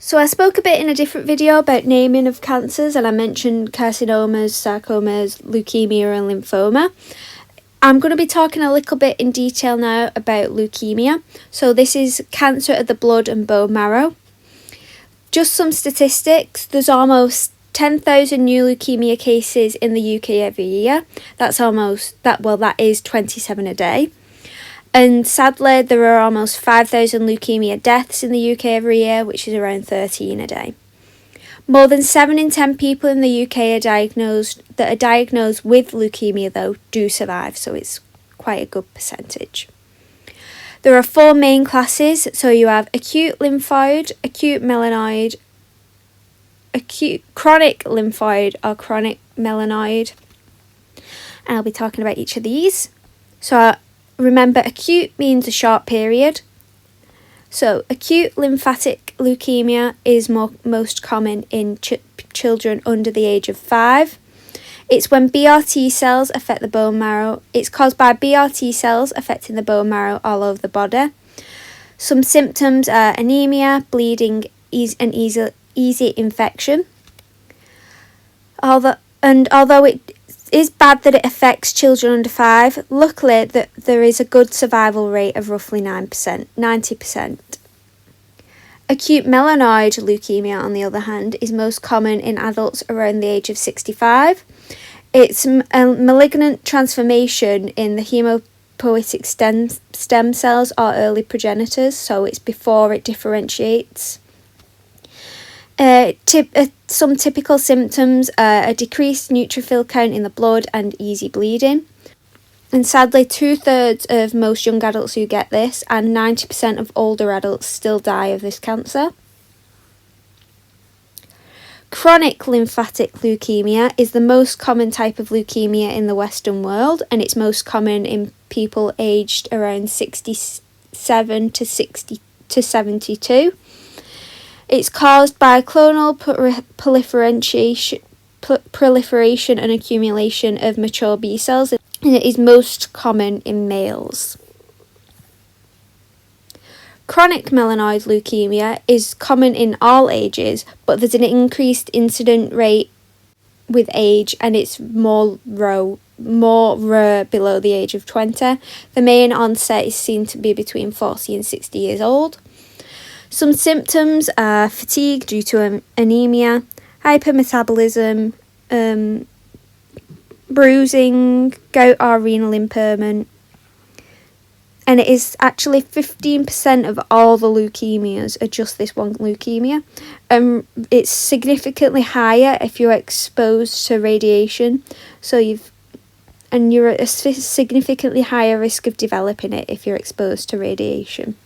So I spoke a bit in a different video about naming of cancers, and I mentioned carcinomas, sarcomas, leukemia and lymphoma. I'm going to be talking a little bit in detail now about leukemia. So this is cancer of the blood and bone marrow. Just some statistics: there's almost 10,000 new leukemia cases in the UK every year. That is 27 a day. And sadly, there are almost 5,000 leukemia deaths in the UK every year, which is around 13 a day. More than 7 in 10 people in the UK are diagnosed with leukemia, though, do survive, so it's quite a good percentage. There are 4 main classes, so you have acute lymphoid, acute melanoid, acute chronic lymphoid or chronic melanoid, and I'll be talking about each of these. So remember, acute means a short period. So acute lymphatic leukemia is most common in children under the age of 5. It's when BRT cells affect the bone marrow. It's caused by BRT cells affecting the bone marrow all over the body. Some symptoms are anemia, bleeding, and easy infection. Although it is bad that it affects children under 5, luckily there is a good survival rate of roughly 90%. Acute melanoid leukemia, on the other hand, is most common in adults around the age of 65. It's a malignant transformation in the hematopoietic stem cells or early progenitors, so it's before it differentiates. Some typical symptoms are a decreased neutrophil count in the blood and easy bleeding. And sadly, 2/3 of most young adults who get this, and 90% of older adults, still die of this cancer. Chronic lymphatic leukemia is the most common type of leukemia in the Western world, and it's most common in people aged around 67 to 72. It's caused by clonal proliferation and accumulation of mature B cells, and it is most common in males. Chronic melanoid leukemia is common in all ages, but there's an increased incident rate with age, and it's more rare below the age of 20. The main onset is seen to be between 40 and 60 years old. Some symptoms are fatigue due to anemia, hypermetabolism, bruising, gout or renal impairment. And it is actually 15% of all the leukemias are just this one leukemia. It's significantly higher if you're exposed to radiation. You're at a significantly higher risk of developing it if you're exposed to radiation.